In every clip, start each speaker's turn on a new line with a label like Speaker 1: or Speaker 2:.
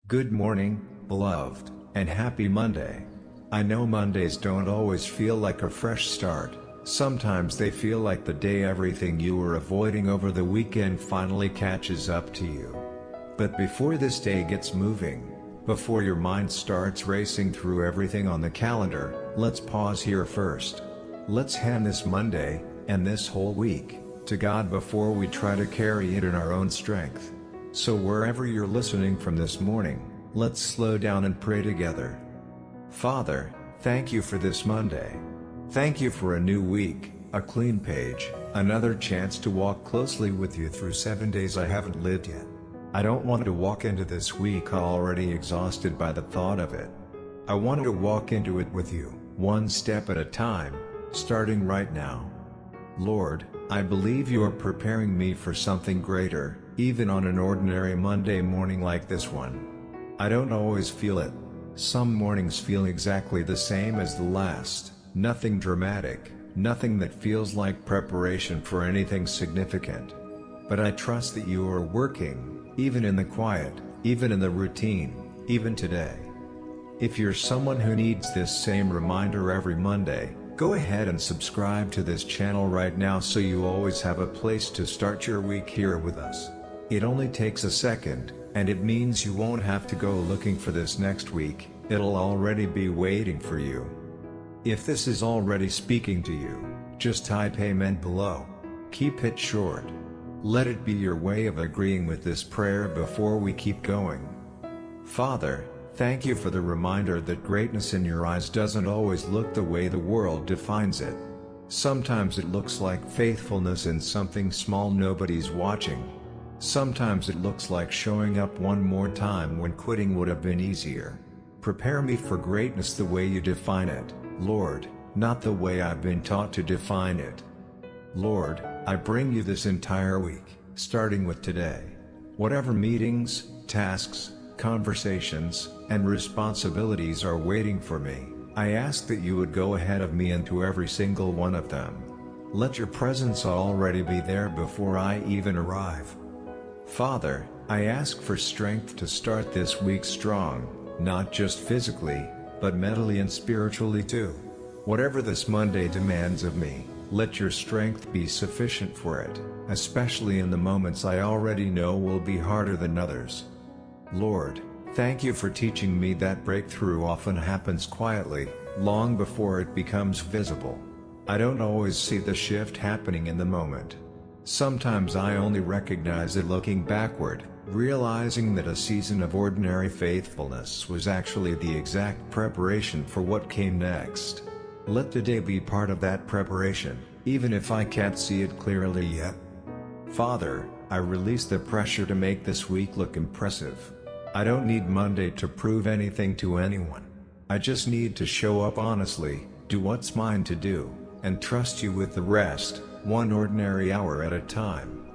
Speaker 1: Good morning, beloved, and happy Monday. I know Mondays don't always feel like a fresh start. Sometimes they feel like the day everything you were avoiding over the weekend finally catches up to you. But before this day gets moving, before your mind starts racing through everything on the calendar, let's pause here first. Let's hand this Monday, and this whole week, to God before we try to carry it in our own strength. So wherever you're listening from this morning, let's slow down and pray together. Father, thank you for this Monday. Thank you for a new week, a clean page, another chance to walk closely with you through 7 days I haven't lived yet. I don't want to walk into this week already exhausted by the thought of it. I want to walk into it with you, one step at a time, starting right now. Lord, I believe you are preparing me for something greater, even on an ordinary Monday morning like this one. I don't always feel it. Some mornings feel exactly the same as the last, nothing dramatic, nothing that feels like preparation for anything significant. But I trust that you are working, even in the quiet, even in the routine, even today. If you're someone who needs this same reminder every Monday, go ahead and subscribe to this channel right now so you always have a place to start your week here with us. It only takes a second, and it means you won't have to go looking for this next week, it'll already be waiting for you. If this is already speaking to you, just type amen below. Keep it short. Let it be your way of agreeing with this prayer before we keep going. Father, thank you for the reminder that greatness in your eyes doesn't always look the way the world defines it. Sometimes it looks like faithfulness in something small nobody's watching. Sometimes it looks like showing up one more time when quitting would have been easier. Prepare me for greatness the way you define it, Lord, not the way I've been taught to define it. Lord, I bring you this entire week, starting with today. Whatever meetings, tasks, conversations, and responsibilities are waiting for me, I ask that you would go ahead of me into every single one of them. Let your presence already be there before I even arrive. Father, I ask for strength to start this week strong, not just physically, but mentally and spiritually too. Whatever this Monday demands of me, let your strength be sufficient for it, especially in the moments I already know will be harder than others. Lord, thank you for teaching me that breakthrough often happens quietly, long before it becomes visible. I don't always see the shift happening in the moment. Sometimes I only recognize it looking backward, realizing that a season of ordinary faithfulness was actually the exact preparation for what came next. Let today be part of that preparation, even if I can't see it clearly yet. Father, I release the pressure to make this week look impressive. I don't need Monday to prove anything to anyone. I just need to show up honestly, do what's mine to do, and trust you with the rest, one ordinary hour at a time.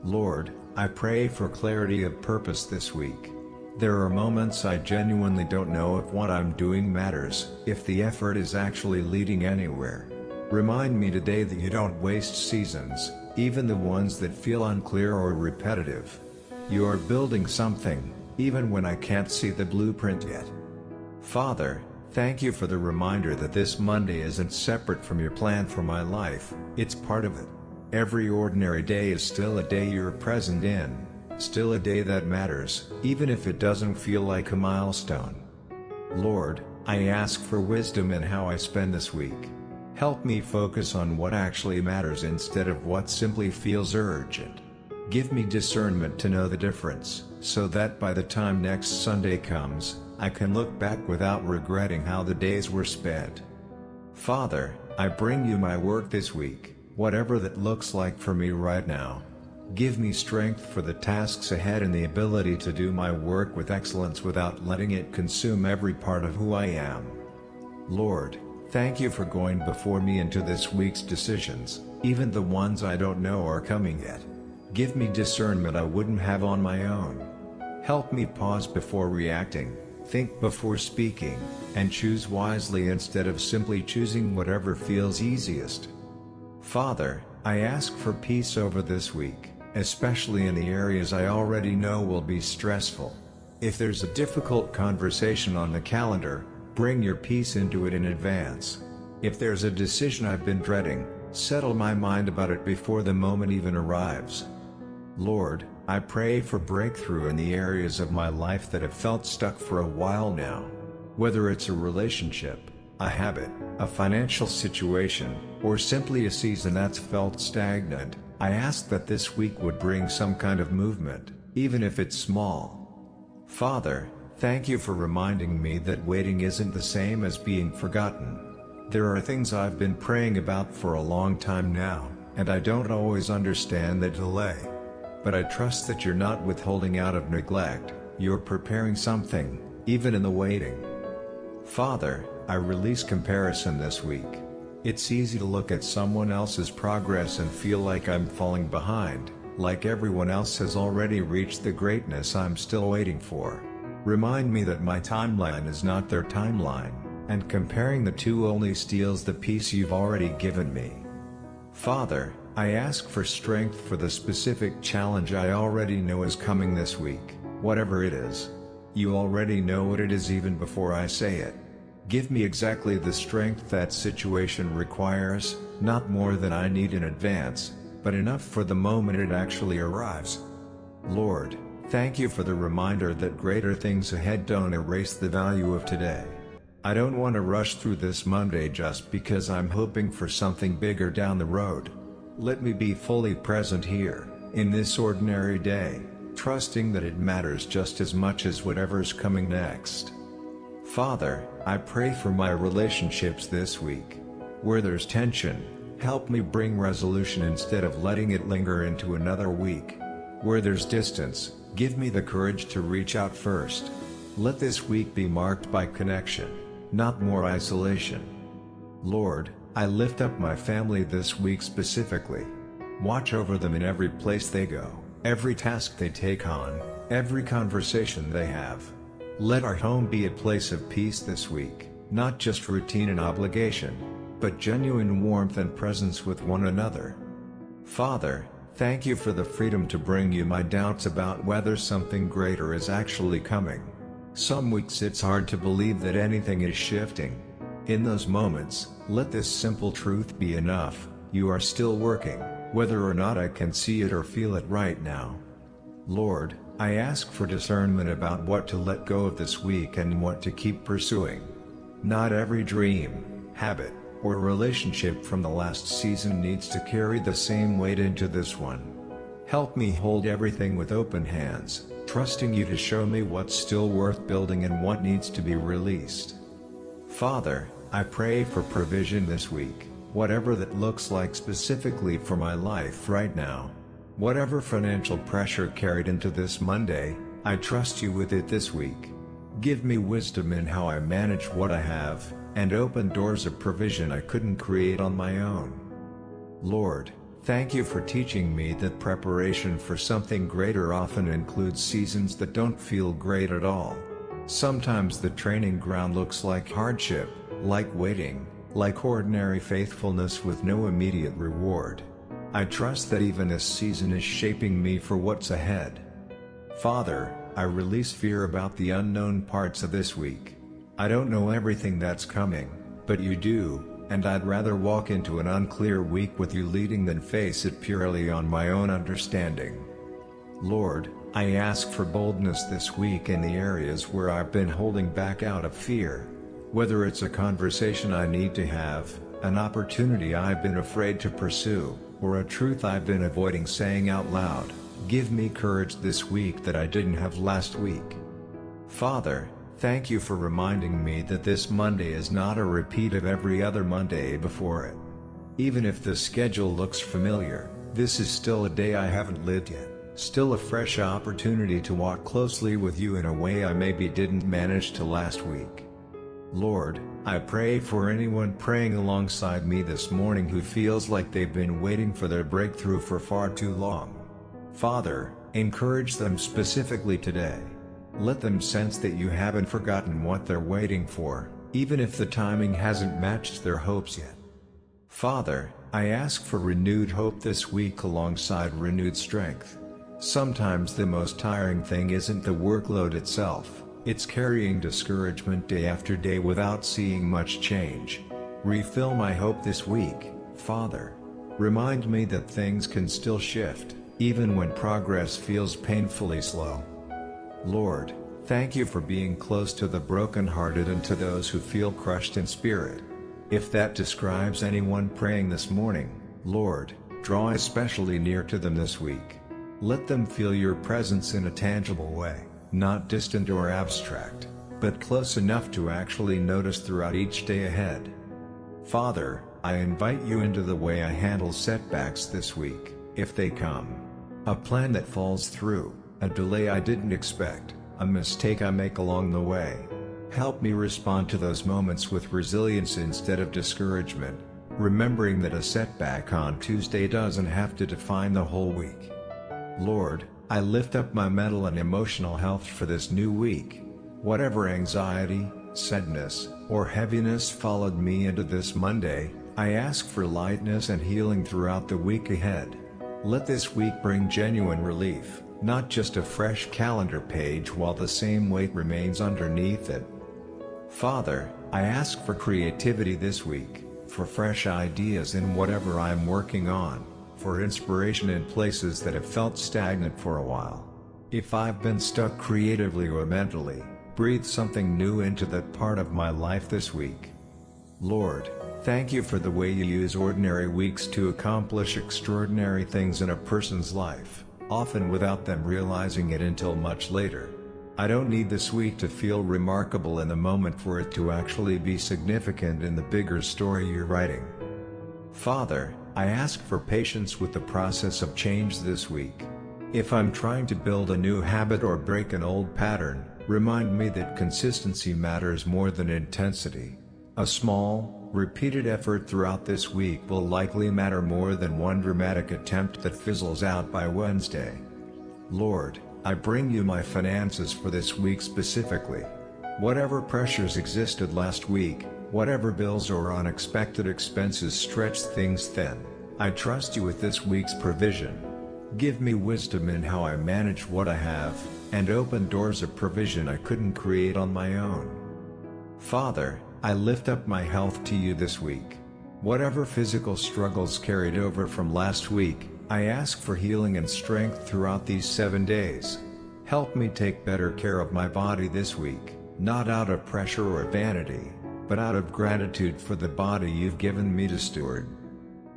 Speaker 1: Lord, I pray for clarity of purpose this week. There are moments I genuinely don't know if what I'm doing matters, if the effort is actually leading anywhere. Remind me today that you don't waste seasons, even the ones that feel unclear or repetitive. You are building something, even when I can't see the blueprint yet. Father, thank you for the reminder that this Monday isn't separate from your plan for my life, it's part of it. Every ordinary day is still a day you're present in, still a day that matters, even if it doesn't feel like a milestone. Lord, I ask for wisdom in how I spend this week. Help me focus on what actually matters instead of what simply feels urgent. Give me discernment to know the difference, so that by the time next Sunday comes, I can look back without regretting how the days were spent. Father, I bring you my work this week, whatever that looks like for me right now. Give me strength for the tasks ahead and the ability to do my work with excellence without letting it consume every part of who I am. Lord, thank you for going before me into this week's decisions, even the ones I don't know are coming yet. Give me discernment I wouldn't have on my own. Help me pause before reacting, think before speaking, and choose wisely instead of simply choosing whatever feels easiest. Father, I ask for peace over this week, especially in the areas I already know will be stressful. If there's a difficult conversation on the calendar, bring your peace into it in advance. If there's a decision I've been dreading, settle my mind about it before the moment even arrives. Lord, I pray for breakthrough in the areas of my life that have felt stuck for a while now. Whether it's a relationship, a habit, a financial situation, or simply a season that's felt stagnant, I ask that this week would bring some kind of movement, even if it's small. Father, thank you for reminding me that waiting isn't the same as being forgotten. There are things I've been praying about for a long time now, and I don't always understand the delay. But I trust that you're not withholding out of neglect, you're preparing something, even in the waiting. Father, I release comparison this week. It's easy to look at someone else's progress and feel like I'm falling behind, like everyone else has already reached the greatness I'm still waiting for. Remind me that my timeline is not their timeline, and comparing the two only steals the peace you've already given me. Father, I ask for strength for the specific challenge I already know is coming this week, whatever it is. You already know what it is even before I say it. Give me exactly the strength that situation requires, not more than I need in advance, but enough for the moment it actually arrives. Lord, thank you for the reminder that greater things ahead don't erase the value of today. I don't want to rush through this Monday just because I'm hoping for something bigger down the road. Let me be fully present here, in this ordinary day, trusting that it matters just as much as whatever's coming next. Father, I pray for my relationships this week. Where there's tension, help me bring resolution instead of letting it linger into another week. Where there's distance, give me the courage to reach out first. Let this week be marked by connection, not more isolation. Lord, I lift up my family this week specifically. Watch over them in every place they go, every task they take on, every conversation they have. Let our home be a place of peace this week, not just routine and obligation, but genuine warmth and presence with one another. Father, thank you for the freedom to bring you my doubts about whether something greater is actually coming. Some weeks it's hard to believe that anything is shifting. In those moments, let this simple truth be enough: you are still working, whether or not I can see it or feel it right now. Lord, I ask for discernment about what to let go of this week and what to keep pursuing. Not every dream, habit, or relationship from the last season needs to carry the same weight into this one. Help me hold everything with open hands, trusting you to show me what's still worth building and what needs to be released. Father, I pray for provision this week, whatever that looks like specifically for my life right now. Whatever financial pressure carried into this Monday, I trust you with it this week. Give me wisdom in how I manage what I have, and open doors of provision I couldn't create on my own. Lord, thank you for teaching me that preparation for something greater often includes seasons that don't feel great at all. Sometimes the training ground looks like hardship, like waiting, like ordinary faithfulness with no immediate reward. I trust that even this season is shaping me for what's ahead. Father, I release fear about the unknown parts of this week. I don't know everything that's coming, but you do, and I'd rather walk into an unclear week with you leading than face it purely on my own understanding. Lord, I ask for boldness this week in the areas where I've been holding back out of fear. Whether it's a conversation I need to have, an opportunity I've been afraid to pursue, or a truth I've been avoiding saying out loud, give me courage this week that I didn't have last week. Father, thank you for reminding me that this Monday is not a repeat of every other Monday before it. Even if the schedule looks familiar, this is still a day I haven't lived yet, still a fresh opportunity to walk closely with you in a way I maybe didn't manage to last week. Lord, I pray for anyone praying alongside me this morning who feels like they've been waiting for their breakthrough for far too long. Father, encourage them specifically today. Let them sense that you haven't forgotten what they're waiting for, even if the timing hasn't matched their hopes yet. Father, I ask for renewed hope this week alongside renewed strength. Sometimes the most tiring thing isn't the workload itself, it's carrying discouragement day after day without seeing much change. Refill my hope this week, Father. Remind me that things can still shift, even when progress feels painfully slow. Lord, thank you for being close to the brokenhearted and to those who feel crushed in spirit. If that describes anyone praying this morning, Lord, draw especially near to them this week. Let them feel your presence in a tangible way, not distant or abstract, but close enough to actually notice throughout each day ahead. Father, I invite you into the way I handle setbacks this week, if they come. A plan that falls through, a delay I didn't expect, a mistake I make along the way. Help me respond to those moments with resilience instead of discouragement, remembering that a setback on Tuesday doesn't have to define the whole week. Lord, I lift up my mental and emotional health for this new week. Whatever anxiety, sadness, or heaviness followed me into this Monday, I ask for lightness and healing throughout the week ahead. Let this week bring genuine relief, not just a fresh calendar page while the same weight remains underneath it. Father, I ask for creativity this week, for fresh ideas in whatever I'm working on, for inspiration in places that have felt stagnant for a while. If I've been stuck creatively or mentally, breathe something new into that part of my life this week. Lord, thank you for the way you use ordinary weeks to accomplish extraordinary things in a person's life, often without them realizing it until much later. I don't need this week to feel remarkable in the moment for it to actually be significant in the bigger story you're writing. Father, I ask for patience with the process of change this week. If I'm trying to build a new habit or break an old pattern, remind me that consistency matters more than intensity. A small, repeated effort throughout this week will likely matter more than one dramatic attempt that fizzles out by Wednesday. Lord, I bring you my finances for this week specifically. Whatever pressures existed last week, whatever bills or unexpected expenses stretched things thin, I trust you with this week's provision. Give me wisdom in how I manage what I have, and open doors of provision I couldn't create on my own. Father, I lift up my health to you this week. Whatever physical struggles carried over from last week, I ask for healing and strength throughout these 7 days. Help me take better care of my body this week, not out of pressure or vanity, but out of gratitude for the body you've given me to steward.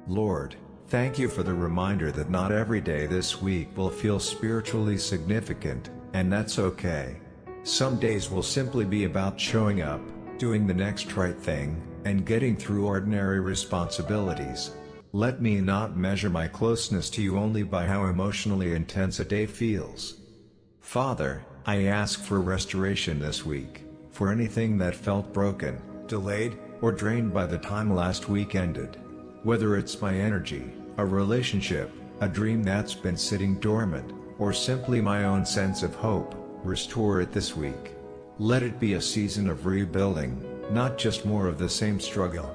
Speaker 1: Lord, thank you for the reminder that not every day this week will feel spiritually significant, and that's okay. Some days will simply be about showing up, doing the next right thing, and getting through ordinary responsibilities. Let me not measure my closeness to you only by how emotionally intense a day feels. Father, I ask for restoration this week, for anything that felt broken, delayed, or drained by the time last week ended. Whether it's my energy, a relationship, a dream that's been sitting dormant, or simply my own sense of hope, restore it this week. Let it be a season of rebuilding, not just more of the same struggle.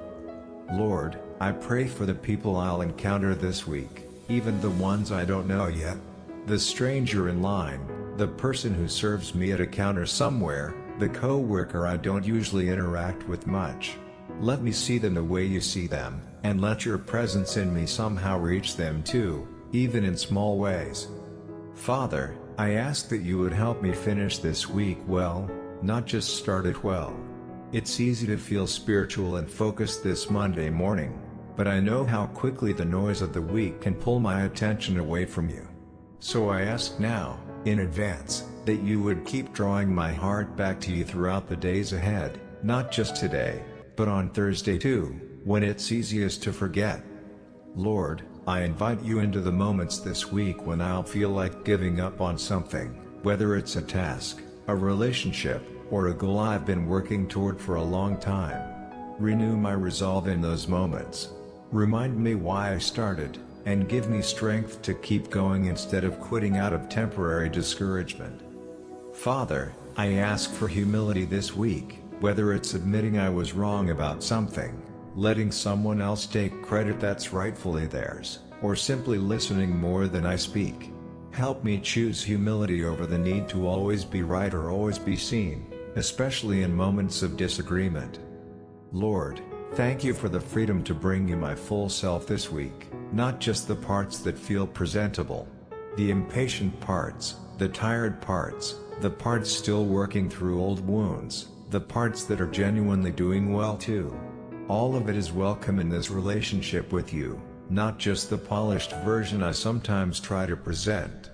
Speaker 1: Lord, I pray for the people I'll encounter this week, even the ones I don't know yet. The stranger in line, the person who serves me at a counter somewhere, the co-worker I don't usually interact with much. Let me see them the way you see them, and let your presence in me somehow reach them too, even in small ways. Father, I ask that you would help me finish this week well, not just start it well. It's easy to feel spiritual and focused this Monday morning, but I know how quickly the noise of the week can pull my attention away from you. So I ask now, in advance, that you would keep drawing my heart back to you throughout the days ahead, not just today, but on Thursday too, when it's easiest to forget. Lord, I invite you into the moments this week when I'll feel like giving up on something, whether it's a task, a relationship, or a goal I've been working toward for a long time. Renew my resolve in those moments. Remind me why I started, and give me strength to keep going instead of quitting out of temporary discouragement. Father, I ask for humility this week, whether it's admitting I was wrong about something, letting someone else take credit that's rightfully theirs, or simply listening more than I speak. Help me choose humility over the need to always be right or always be seen, especially in moments of disagreement. Lord, thank you for the freedom to bring you my full self this week, not just the parts that feel presentable. The impatient parts, the tired parts, the parts still working through old wounds, the parts that are genuinely doing well too. All of it is welcome in this relationship with you, not just the polished version I sometimes try to present.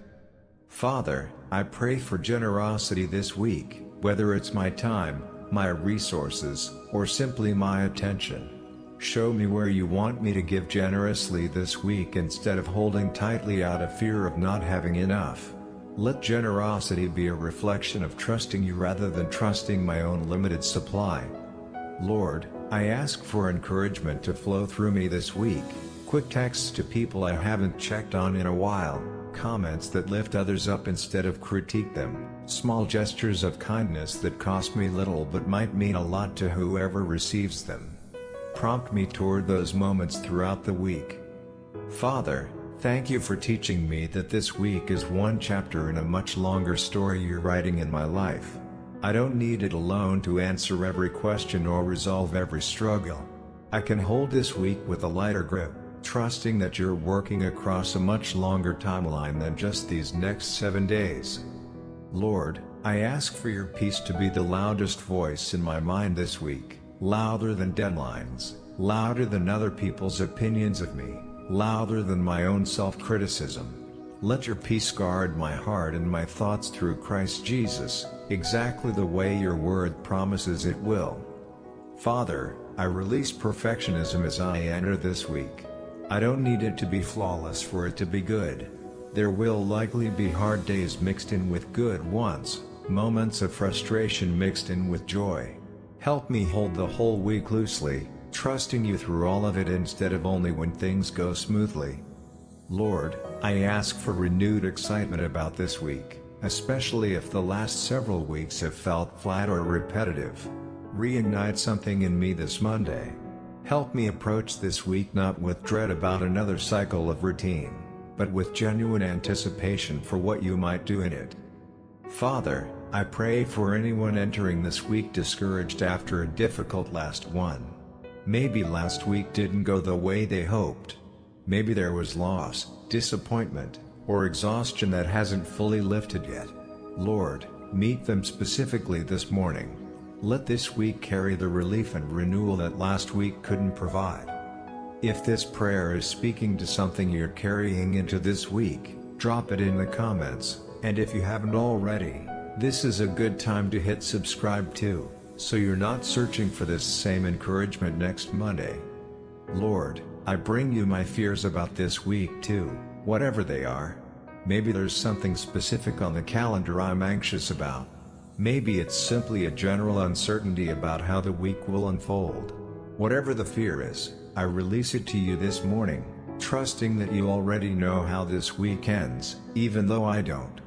Speaker 1: Father, I pray for generosity this week, whether it's my time, my resources, or simply my attention. Show me where you want me to give generously this week instead of holding tightly out of fear of not having enough. Let generosity be a reflection of trusting you rather than trusting my own limited supply. Lord, I ask for encouragement to flow through me this week, quick texts to people I haven't checked on in a while, comments that lift others up instead of critique them, small gestures of kindness that cost me little but might mean a lot to whoever receives them. Prompt me toward those moments throughout the week. Father, thank you for teaching me that this week is one chapter in a much longer story you're writing in my life. I don't need it alone to answer every question or resolve every struggle. I can hold this week with a lighter grip, trusting that you're working across a much longer timeline than just these next 7 days. Lord, I ask for your peace to be the loudest voice in my mind this week, louder than deadlines, louder than other people's opinions of me, louder than my own self-criticism. Let your peace guard my heart and my thoughts through Christ Jesus, exactly the way your word promises it will. Father, I release perfectionism as I enter this week. I don't need it to be flawless for it to be good. There will likely be hard days mixed in with good ones, moments of frustration mixed in with joy. Help me hold the whole week loosely, trusting you through all of it instead of only when things go smoothly. Lord, I ask for renewed excitement about this week, especially if the last several weeks have felt flat or repetitive. Reignite something in me this Monday. Help me approach this week not with dread about another cycle of routine, but with genuine anticipation for what you might do in it. Father, I pray for anyone entering this week discouraged after a difficult last one. Maybe last week didn't go the way they hoped. Maybe there was loss, disappointment, or exhaustion that hasn't fully lifted yet. Lord, meet them specifically this morning. Let this week carry the relief and renewal that last week couldn't provide. If this prayer is speaking to something you're carrying into this week, drop it in the comments, and if you haven't already, this is a good time to hit subscribe too, so you're not searching for this same encouragement next Monday. Lord, I bring you my fears about this week too, whatever they are. Maybe there's something specific on the calendar I'm anxious about. Maybe it's simply a general uncertainty about how the week will unfold. Whatever the fear is, I release it to you this morning, trusting that you already know how this week ends, even though I don't.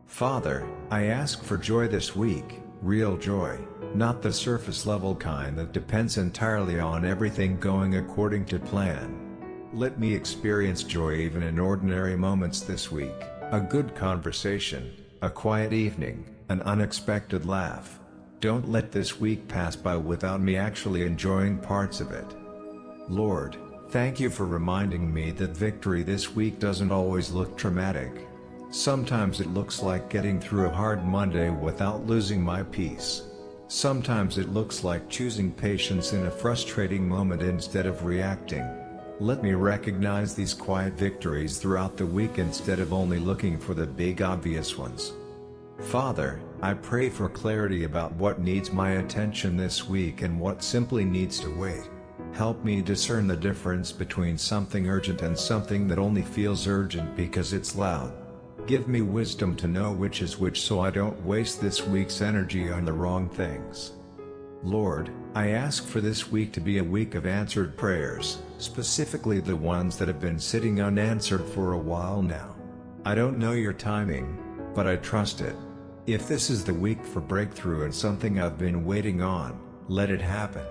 Speaker 1: Father, I ask for joy this week, real joy, not the surface level kind that depends entirely on everything going according to plan. Let me experience joy even in ordinary moments this week, a good conversation, a quiet evening, an unexpected laugh. Don't let this week pass by without me actually enjoying parts of it. Lord, thank you for reminding me that victory this week doesn't always look dramatic. Sometimes it looks like getting through a hard Monday without losing my peace. Sometimes it looks like choosing patience in a frustrating moment instead of reacting. Let me recognize these quiet victories throughout the week instead of only looking for the big obvious ones. Father, I pray for clarity about what needs my attention this week and what simply needs to wait. Help me discern the difference between something urgent and something that only feels urgent because it's loud. Give me wisdom to know which is which so I don't waste this week's energy on the wrong things. Lord, I ask for this week to be a week of answered prayers, specifically the ones that have been sitting unanswered for a while now. I don't know your timing, but I trust it. If this is the week for breakthrough and something I've been waiting on, let it happen.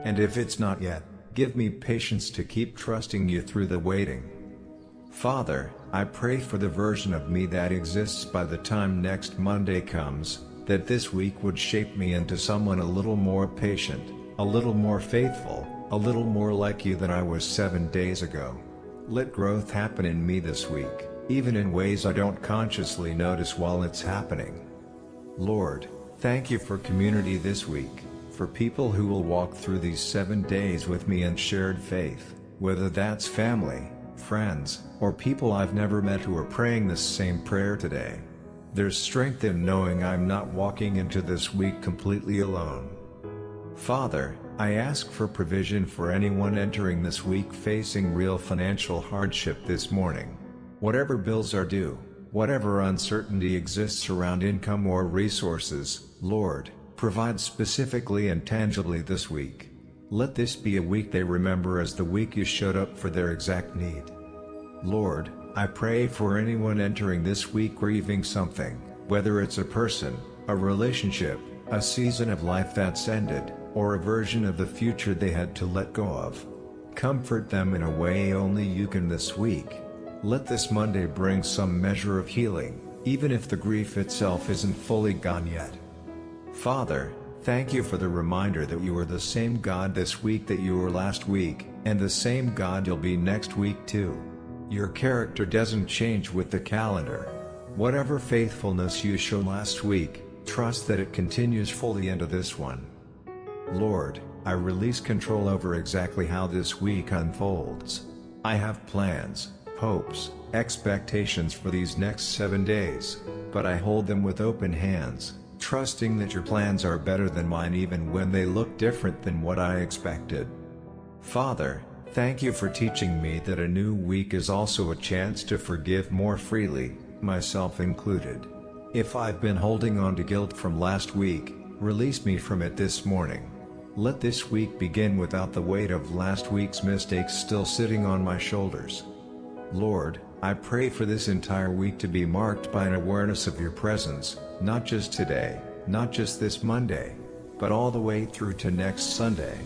Speaker 1: And if it's not yet, give me patience to keep trusting you through the waiting. Father, I pray for the version of me that exists by the time next Monday comes, that this week would shape me into someone a little more patient, a little more faithful, a little more like you than I was 7 days ago. Let growth happen in me this week, even in ways I don't consciously notice while it's happening. Lord, thank you for community this week, for people who will walk through these 7 days with me in shared faith, whether that's family, friends, or people I've never met who are praying this same prayer today. There's strength in knowing I'm not walking into this week completely alone. Father, I ask for provision for anyone entering this week facing real financial hardship this morning. Whatever bills are due, whatever uncertainty exists around income or resources, Lord, provide specifically and tangibly this week. Let this be a week they remember as the week you showed up for their exact need. Lord, I pray for anyone entering this week grieving something, whether it's a person, a relationship, a season of life that's ended, or a version of the future they had to let go of. Comfort them in a way only you can this week. Let this Monday bring some measure of healing, even if the grief itself isn't fully gone yet. Father, thank you for the reminder that you are the same God this week that you were last week, and the same God you'll be next week too. Your character doesn't change with the calendar. Whatever faithfulness you showed last week, trust that it continues fully into this one. Lord, I release control over exactly how this week unfolds. I have plans, hopes, expectations for these next 7 days, but I hold them with open hands, trusting that your plans are better than mine even when they look different than what I expected. Father, thank you for teaching me that a new week is also a chance to forgive more freely, myself included. If I've been holding on to guilt from last week, release me from it this morning. Let this week begin without the weight of last week's mistakes still sitting on my shoulders. Lord, I pray for this entire week to be marked by an awareness of your presence, not just today, not just this Monday, but all the way through to next Sunday.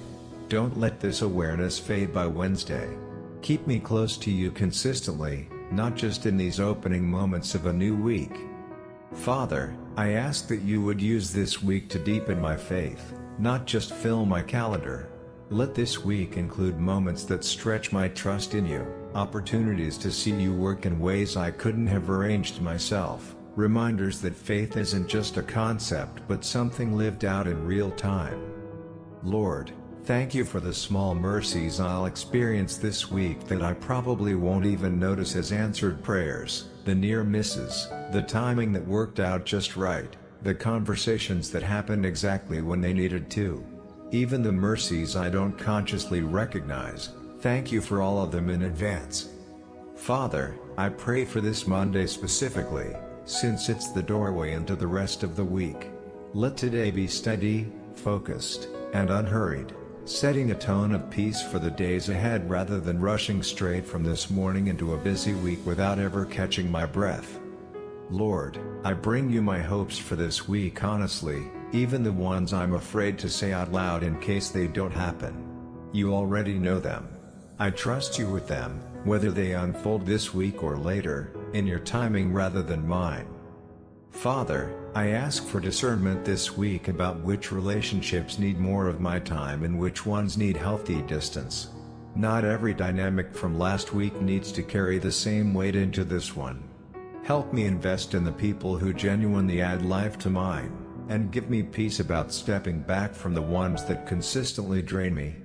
Speaker 1: Don't let this awareness fade by Wednesday. Keep me close to you consistently, not just in these opening moments of a new week. Father, I ask that you would use this week to deepen my faith, not just fill my calendar. Let this week include moments that stretch my trust in you, opportunities to see you work in ways I couldn't have arranged myself, reminders that faith isn't just a concept but something lived out in real time. Lord, thank you for the small mercies I'll experience this week that I probably won't even notice as answered prayers, the near misses, the timing that worked out just right, the conversations that happened exactly when they needed to. Even the mercies I don't consciously recognize, thank you for all of them in advance. Father, I pray for this Monday specifically, since it's the doorway into the rest of the week. Let today be steady, focused, and unhurried, setting a tone of peace for the days ahead rather than rushing straight from this morning into a busy week without ever catching my breath. Lord, I bring you my hopes for this week honestly, even the ones I'm afraid to say out loud in case they don't happen. You already know them. I trust you with them, whether they unfold this week or later, in your timing rather than mine. Father, I ask for discernment this week about which relationships need more of my time and which ones need healthy distance. Not every dynamic from last week needs to carry the same weight into this one. Help me invest in the people who genuinely add life to mine, and give me peace about stepping back from the ones that consistently drain me.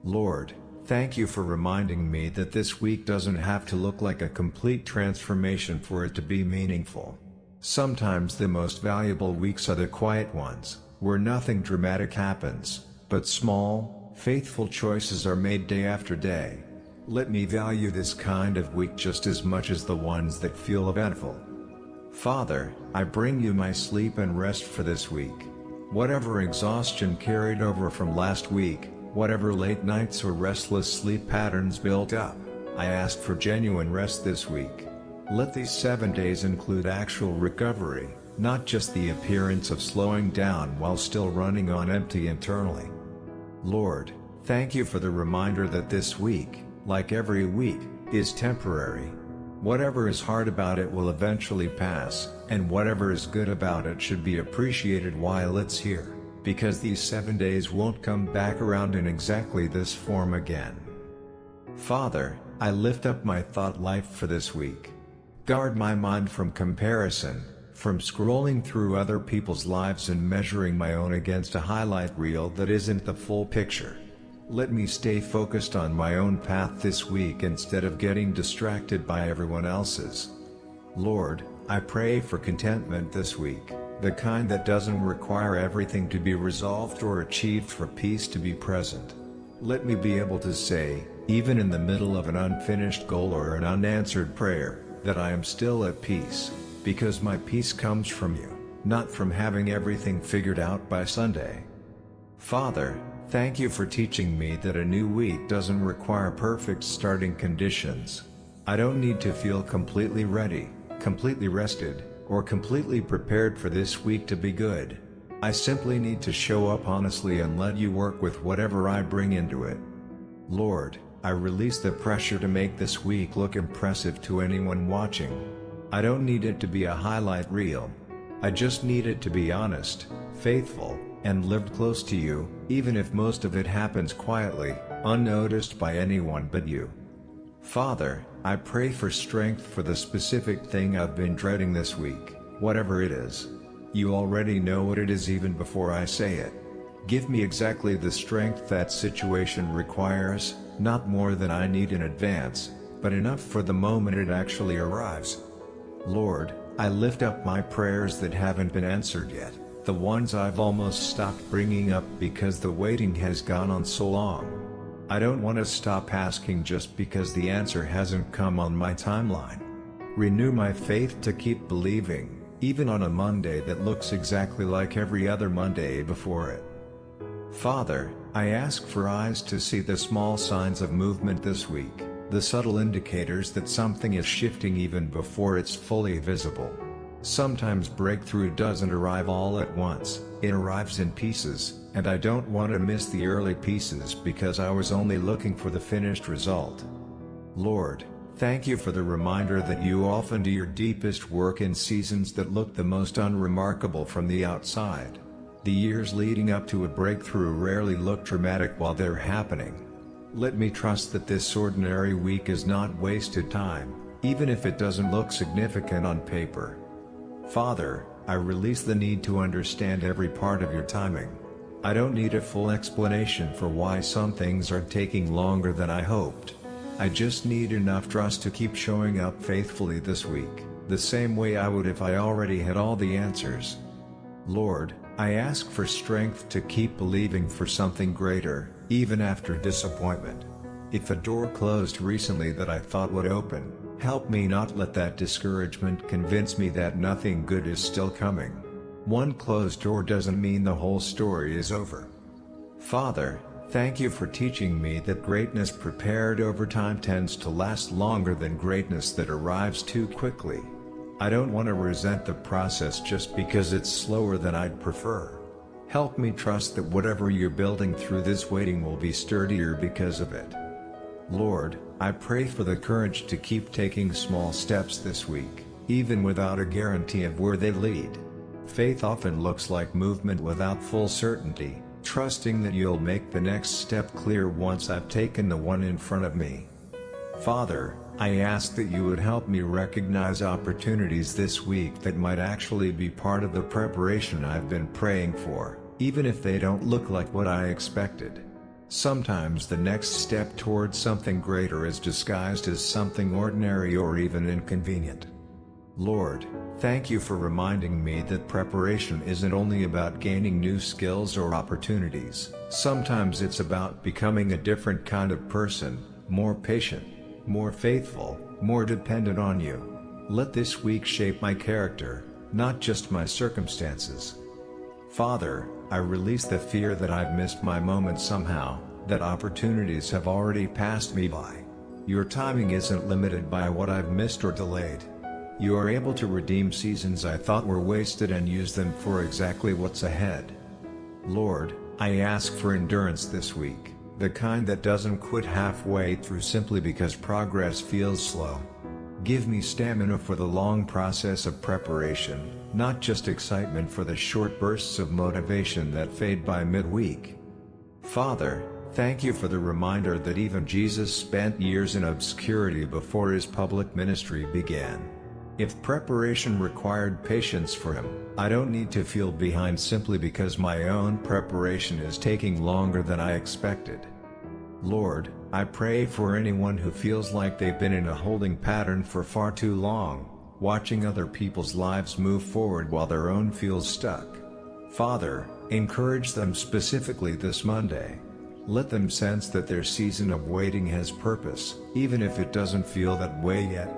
Speaker 1: Lord, thank you for reminding me that this week doesn't have to look like a complete transformation for it to be meaningful. Sometimes the most valuable weeks are the quiet ones, where nothing dramatic happens, but small, faithful choices are made day after day. Let me value this kind of week just as much as the ones that feel eventful. Father, I bring you my sleep and rest for this week. Whatever exhaustion carried over from last week, whatever late nights or restless sleep patterns built up, I ask for genuine rest this week. Let these 7 days include actual recovery, not just the appearance of slowing down while still running on empty internally. Lord, thank you for the reminder that this week, like every week, is temporary. Whatever is hard about it will eventually pass, and whatever is good about it should be appreciated while it's here, because these 7 days won't come back around in exactly this form again. Father, I lift up my thought life for this week. Guard my mind from comparison, from scrolling through other people's lives and measuring my own against a highlight reel that isn't the full picture. Let me stay focused on my own path this week instead of getting distracted by everyone else's. Lord, I pray for contentment this week, the kind that doesn't require everything to be resolved or achieved for peace to be present. Let me be able to say, even in the middle of an unfinished goal or an unanswered prayer, that I am still at peace, because my peace comes from you, not from having everything figured out by Sunday. Father, thank you for teaching me that a new week doesn't require perfect starting conditions. I don't need to feel completely ready, completely rested, or completely prepared for this week to be good. I simply need to show up honestly and let you work with whatever I bring into it. Lord, I release the pressure to make this week look impressive to anyone watching. I don't need it to be a highlight reel. I just need it to be honest, faithful, and lived close to you, even if most of it happens quietly, unnoticed by anyone but you. Father, I pray for strength for the specific thing I've been dreading this week, whatever it is. You already know what it is even before I say it. Give me exactly the strength that situation requires, not more than I need in advance, but enough for the moment it actually arrives. Lord, I lift up my prayers that haven't been answered yet, the ones I've almost stopped bringing up because the waiting has gone on so long. I don't want to stop asking just because the answer hasn't come on my timeline. Renew my faith to keep believing, even on a Monday that looks exactly like every other Monday before it. Father, I ask for eyes to see the small signs of movement this week, the subtle indicators that something is shifting even before it's fully visible. Sometimes breakthrough doesn't arrive all at once, it arrives in pieces, and I don't want to miss the early pieces because I was only looking for the finished result. Lord, thank you for the reminder that you often do your deepest work in seasons that look the most unremarkable from the outside. The years leading up to a breakthrough rarely look dramatic while they're happening. Let me trust that this ordinary week is not wasted time, even if it doesn't look significant on paper. Father, I release the need to understand every part of your timing. I don't need a full explanation for why some things are taking longer than I hoped. I just need enough trust to keep showing up faithfully this week, the same way I would if I already had all the answers. Lord, I ask for strength to keep believing for something greater, even after disappointment. If a door closed recently that I thought would open, help me not let that discouragement convince me that nothing good is still coming. One closed door doesn't mean the whole story is over. Father, thank you for teaching me that greatness prepared over time tends to last longer than greatness that arrives too quickly. I don't want to resent the process just because it's slower than I'd prefer. Help me trust that whatever you're building through this waiting will be sturdier because of it. Lord, I pray for the courage to keep taking small steps this week, even without a guarantee of where they lead. Faith often looks like movement without full certainty, trusting that you'll make the next step clear once I've taken the one in front of me. Father, I ask that you would help me recognize opportunities this week that might actually be part of the preparation I've been praying for, even if they don't look like what I expected. Sometimes the next step towards something greater is disguised as something ordinary or even inconvenient. Lord, thank you for reminding me that preparation isn't only about gaining new skills or opportunities. Sometimes it's about becoming a different kind of person, more patient, more faithful, more dependent on you. Let this week shape my character, not just my circumstances. Father, I release the fear that I've missed my moment somehow, that opportunities have already passed me by. Your timing isn't limited by what I've missed or delayed. You are able to redeem seasons I thought were wasted and use them for exactly what's ahead. Lord, I ask for endurance this week, the kind that doesn't quit halfway through simply because progress feels slow. Give me stamina for the long process of preparation, not just excitement for the short bursts of motivation that fade by midweek. Father, thank you for the reminder that even Jesus spent years in obscurity before his public ministry began. If preparation required patience for him, I don't need to feel behind simply because my own preparation is taking longer than I expected. Lord, I pray for anyone who feels like they've been in a holding pattern for far too long, watching other people's lives move forward while their own feels stuck. Father, encourage them specifically this Monday. Let them sense that their season of waiting has purpose, even if it doesn't feel that way yet.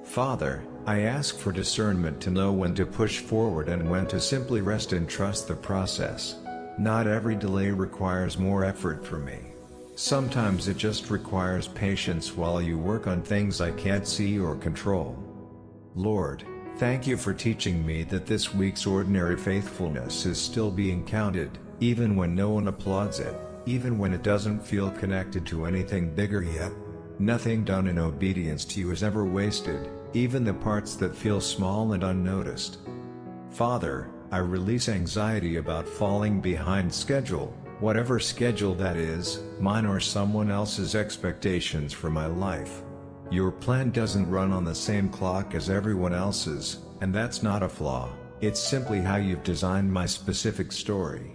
Speaker 1: Father, I ask for discernment to know when to push forward and when to simply rest and trust the process. Not every delay requires more effort from me. Sometimes it just requires patience while you work on things I can't see or control. Lord, thank you for teaching me that this week's ordinary faithfulness is still being counted, even when no one applauds it, even when it doesn't feel connected to anything bigger yet. Nothing done in obedience to you is ever wasted, even the parts that feel small and unnoticed. Father, I release anxiety about falling behind schedule, whatever schedule that is, mine or someone else's expectations for my life. Your plan doesn't run on the same clock as everyone else's, and that's not a flaw, it's simply how you've designed my specific story.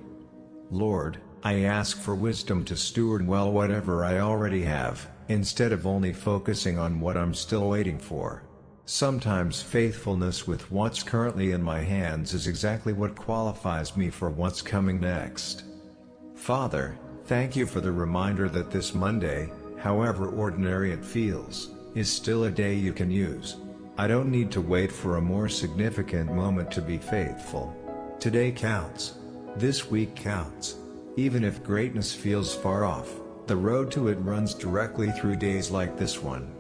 Speaker 1: Lord, I ask for wisdom to steward well whatever I already have, instead of only focusing on what I'm still waiting for. Sometimes faithfulness with what's currently in my hands is exactly what qualifies me for what's coming next. Father, thank you for the reminder that this Monday, however ordinary it feels, is still a day you can use. I don't need to wait for a more significant moment to be faithful. Today counts. This week counts. Even if greatness feels far off, the road to it runs directly through days like this one.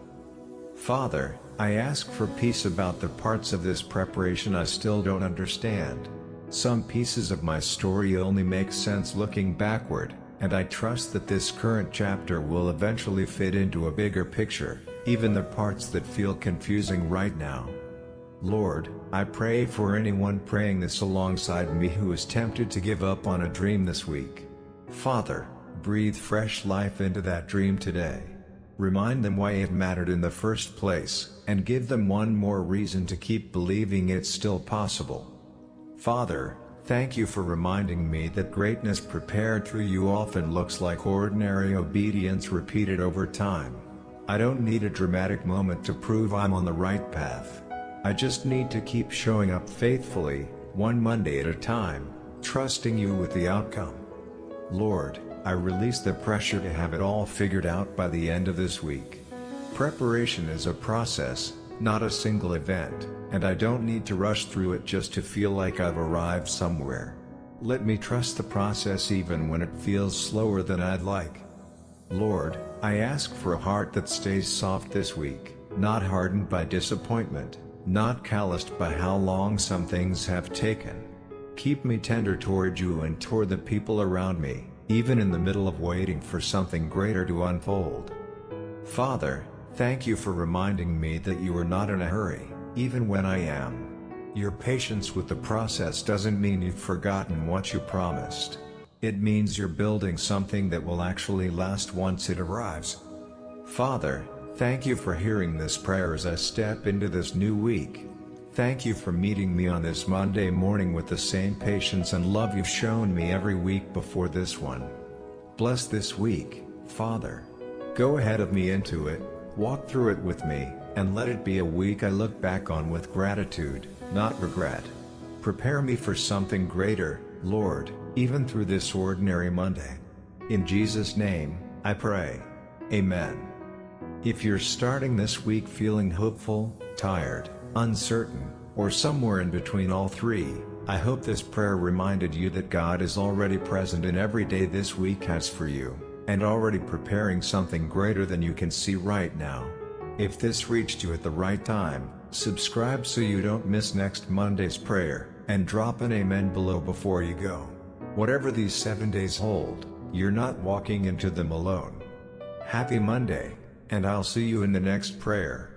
Speaker 1: Father, I ask for peace about the parts of this preparation I still don't understand. Some pieces of my story only make sense looking backward, and I trust that this current chapter will eventually fit into a bigger picture, even the parts that feel confusing right now. Lord, I pray for anyone praying this alongside me who is tempted to give up on a dream this week. Father, breathe fresh life into that dream today. Remind them why it mattered in the first place, and give them one more reason to keep believing it's still possible. Father, thank you for reminding me that greatness prepared through you often looks like ordinary obedience repeated over time. I don't need a dramatic moment to prove I'm on the right path. I just need to keep showing up faithfully, one Monday at a time, trusting you with the outcome. Lord, I release the pressure to have it all figured out by the end of this week. Preparation is a process, not a single event, and I don't need to rush through it just to feel like I've arrived somewhere. Let me trust the process even when it feels slower than I'd like. Lord, I ask for a heart that stays soft this week, not hardened by disappointment, not calloused by how long some things have taken. Keep me tender toward you and toward the people around me, even in the middle of waiting for something greater to unfold. Father, thank you for reminding me that you are not in a hurry, even when I am. Your patience with the process doesn't mean you've forgotten what you promised. It means you're building something that will actually last once it arrives. Father, thank you for hearing this prayer as I step into this new week. Thank you for meeting me on this Monday morning with the same patience and love you've shown me every week before this one. Bless this week, Father. Go ahead of me into it, walk through it with me, and let it be a week I look back on with gratitude, not regret. Prepare me for something greater, Lord, even through this ordinary Monday. In Jesus' name, I pray. Amen. If you're starting this week feeling hopeful, tired, uncertain, or somewhere in between all three, I hope this prayer reminded you that God is already present in every day this week has for you, and already preparing something greater than you can see right now. If this reached you at the right time, subscribe so you don't miss next Monday's prayer, and drop an amen below before you go. Whatever these 7 days hold, you're not walking into them alone. Happy Monday, and I'll see you in the next prayer.